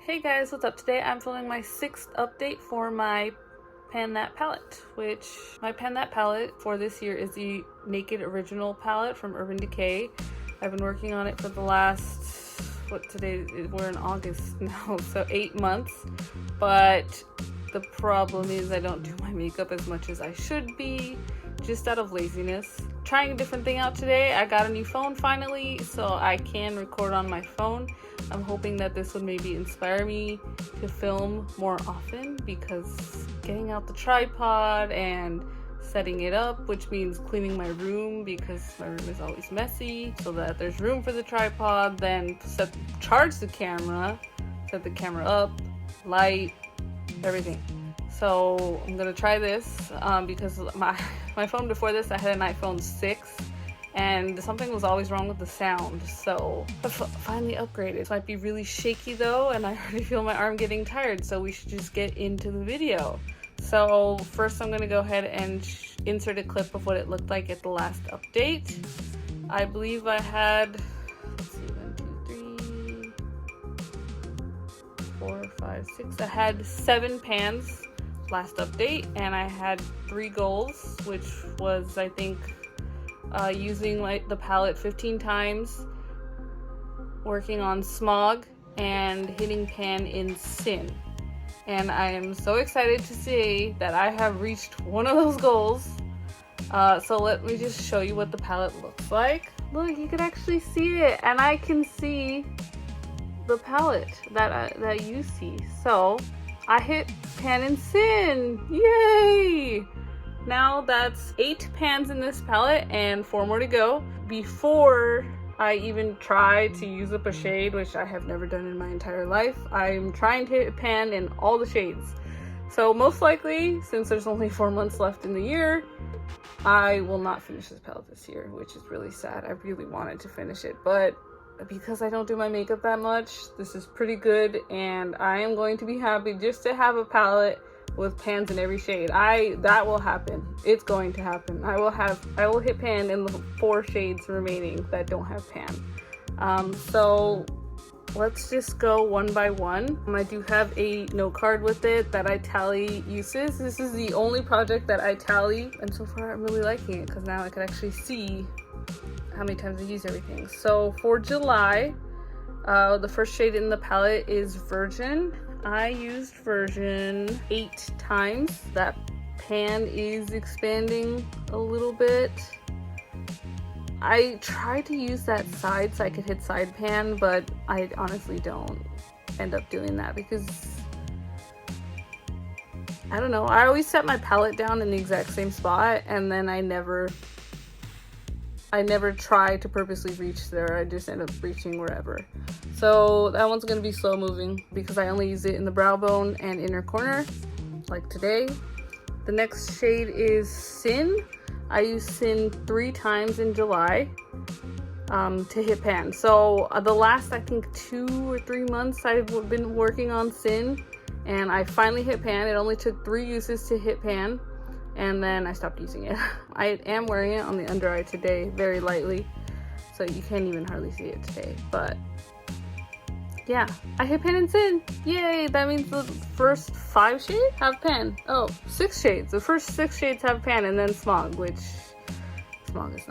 Hey guys, what's up? Today I'm filming my 6th update for my Pan That palette, which my Pan That palette for this year is the Naked Original palette from Urban Decay. I've been working on it for the last, we're in August now, so 8 months, but the problem is I don't do my makeup as much as I should be, just out of laziness. Trying a different thing out today. I got a new phone finally, so I can record on my phone. I'm hoping that this would maybe inspire me to film more often, because getting out the tripod and setting it up, which means cleaning my room because my room is always messy, so that there's room for the tripod, then charge the camera, set the camera up, light, everything. So I'm gonna try this because my phone before this, I had an iPhone 6 and something was always wrong with the sound, so I finally upgraded. It might be really shaky though, and I already feel my arm getting tired, so we should just get into the video. So first I'm gonna go ahead and insert a clip of what it looked like at the last update. I believe I had, let's see, 1, 2, 3, 4, 5, 6. I had 7 pans last update, and I had 3 goals, which was, I think, using the palette 15 times, working on Smog, and hitting pan in Sin. And I am so excited to say that I have reached one of those goals. So let me just show you what the palette looks like. Look, you can actually see it, and I can see the palette that you see. So I hit pan in Sin, yay! Now that's 8 pans in this palette and 4 more to go before I even try to use up a shade, which I have never done in my entire life. I'm trying to hit pan in all the shades. So most likely, since there's only 4 months left in the year, I will not finish this palette this year, which is really sad. I really wanted to finish it, but because I don't do my makeup that much, this is pretty good, and I am going to be happy just to have a palette with pans in every shade. That will happen. It's going to happen. I will hit pan in the 4 shades remaining that don't have pan. So let's just go one by one. I do have a note card with it that I tally uses. This is the only project that I tally, and so far I'm really liking it because now I can actually see how many times I use everything. So for July, the first shade in the palette is Virgin. I used Virgin 8 times. That pan is expanding a little bit. I tried to use that side so I could hit side pan, but I honestly don't end up doing that because I don't know. I always set my palette down in the exact same spot, and then I never try to purposely reach there. I just end up reaching wherever. So that one's going to be slow moving because I only use it in the brow bone and inner corner, like today. The next shade is Sin. I used Sin 3 times in July to hit pan. So the last, I think, 2 or 3 months I've been working on Sin, and I finally hit pan. It only took 3 uses to hit pan, and then I stopped using it. I am wearing it on the under eye today, very lightly, so you can't even hardly see it today, but yeah, I hit pan in Sin, yay! That means the first 5 shades have pan. Oh, 6 shades. The first 6 shades have pan, and then Smog, which Smog is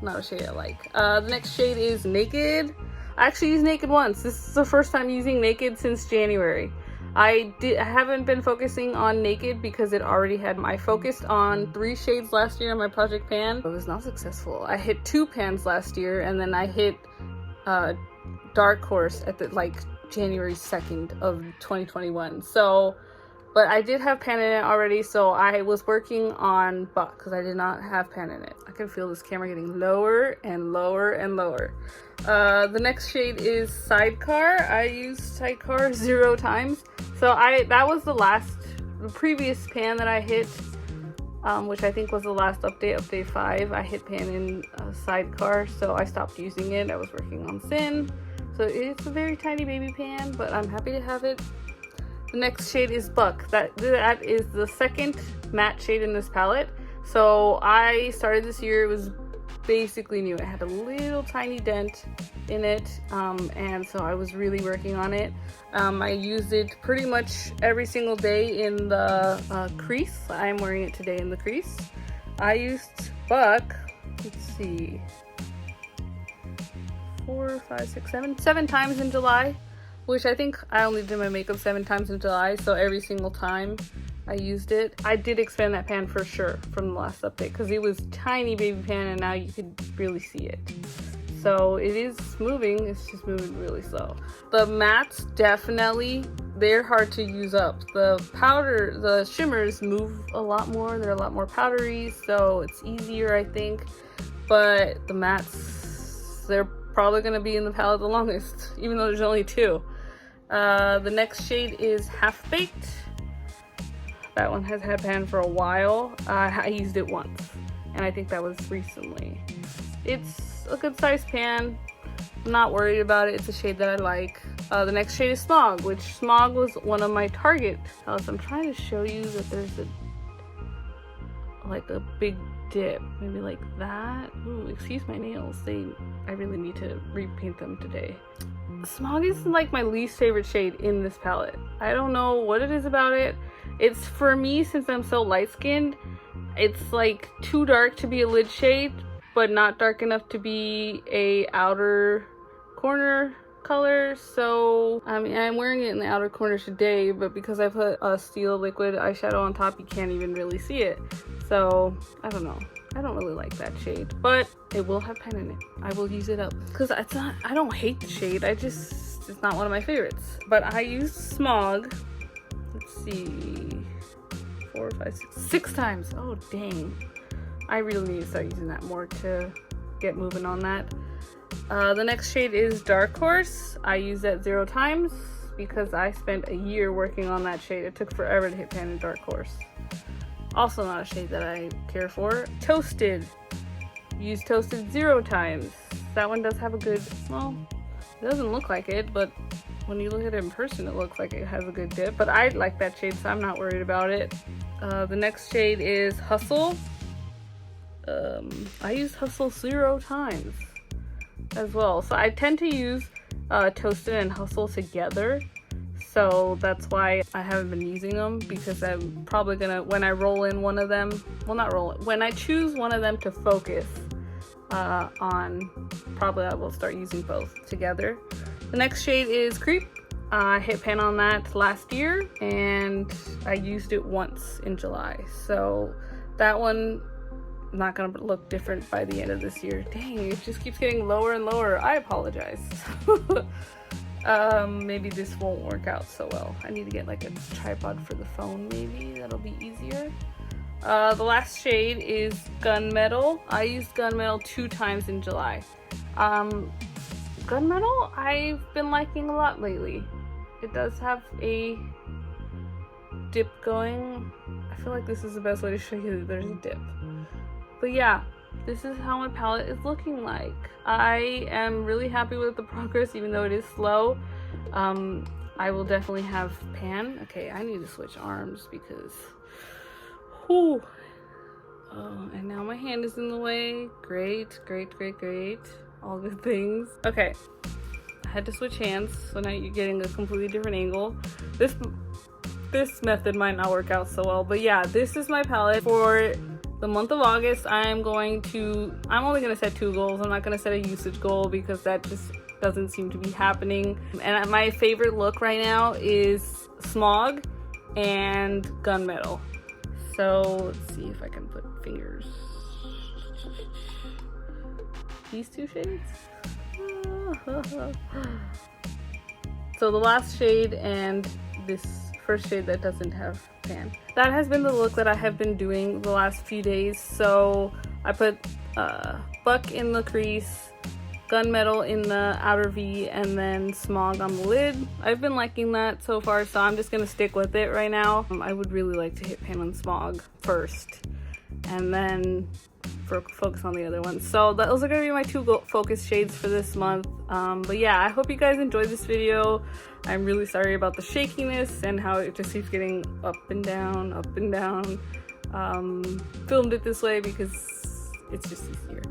not a shade I like. The next shade is Naked. I actually used Naked once. This is the first time using Naked since January. I haven't been focusing on Naked because I focused on 3 shades last year on my project pan. It was not successful. I hit 2 pans last year, and then I hit Dark Horse at January 2nd of 2021. So, but I did have pan in it already, so I was working on Buck because I did not have pan in it. I can feel this camera getting lower and lower and lower. The next shade is Sidecar. I used Sidecar 0 times. So that was the previous pan that I hit, which I think was the last update 5. I hit pan in Sidecar, so I stopped using it. I was working on Sin. So it's a very tiny baby pan, but I'm happy to have it. The next shade is Buck. That is the second matte shade in this palette. So I started this year, it was basically new. It had a little tiny dent in it, and so I was really working on it. I used it pretty much every single day in the crease. I'm wearing it today in the crease. I used Buck, let's see, 4, 5, 6, 7 times in July, which I think I only did my makeup 7 times in July, so every single time I used it. I did expand that pan for sure from the last update because it was tiny baby pan and now you could really see it. So it is moving, it's just moving really slow. The mattes, definitely, they're hard to use up. The powder, the shimmers move a lot more, they're a lot more powdery, so it's easier, I think. But the mattes, they're probably gonna be in the palette the longest, even though there's only 2. The next shade is Half Baked. That one has had pan for a while. I used it once, and I think that was recently. It's a good sized pan. I'm not worried about it. It's a shade that I like. The next shade is Smog, which Smog was one of my Target palettes. I'm trying to show you that there's a big dip, maybe like that. Ooh, excuse my nails. I really need to repaint them today. Smog is like my least favorite shade in this palette. I don't know what it is about it. It's, for me, since I'm so light skinned, it's like too dark to be a lid shade, but not dark enough to be a outer corner color. So I mean, I'm wearing it in the outer corner today, but because I put a steel liquid eyeshadow on top, you can't even really see it. So I don't know, I don't really like that shade, but it will have pen in it. I will use it up because it's not, I don't hate the shade, it's not one of my favorites. But I used Smog, let's see, 4, 5, 6 times. Oh dang, I really need to start using that more to get moving on that. The next shade is Dark Horse. I used that 0 times because I spent a year working on that shade. It took forever to hit pan in Dark Horse. Also not a shade that I care for. Toasted. Used Toasted 0 times. That one does have a good, well, it doesn't look like it, but when you look at it in person, it looks like it has a good dip. But I like that shade, so I'm not worried about it. The next shade is Hustle. I used Hustle 0 times as well. So I tend to use Toasted and Hustle together. So that's why I haven't been using them, because I'm probably gonna, when I roll in one of them, well, not roll it, when I choose one of them to focus on, probably I will start using both together. The next shade is Creep. I hit pan on that last year and I used it once in July. So that one, not gonna look different by the end of this year. Dang, it just keeps getting lower and lower. I apologize. Maybe this won't work out so well. I need to get like a tripod for the phone, maybe that'll be easier. The last shade is Gunmetal. I used Gunmetal 2 times in July. Gunmetal I've been liking a lot lately. It does have a dip going. I feel like this is the best way to show you that there's a dip. But yeah, this is how my palette is looking like. I am really happy with the progress, even though it is slow. I will definitely have pan. Okay, I need to switch arms because, whew. Oh, and now my hand is in the way. Great, great, great, great. All good things. Okay, I had to switch hands, so now you're getting a completely different angle. This method might not work out so well, but yeah, this is my palette for the month of August. I'm only gonna set 2 goals. I'm not gonna set a usage goal because that just doesn't seem to be happening. And my favorite look right now is Smog and Gunmetal. So let's see if I can put fingers. These 2 shades. So the last shade and this first shade that doesn't have pan. That has been the look that I have been doing the last few days. So I put Buck in the crease, Gunmetal in the outer V, and then Smog on the lid. I've been liking that so far, so I'm just gonna stick with it right now. I would really like to hit pan on Smog first, and then focus on the other ones. So those are gonna be my 2 focus shades for this month. But yeah, I hope you guys enjoyed this video. I'm really sorry about the shakiness and how it just keeps getting up and down, up and down. Filmed it this way because it's just easier.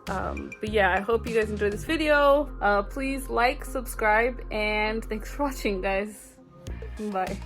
But yeah, I hope you guys enjoyed this video. Please like, subscribe, and thanks for watching, guys. Bye.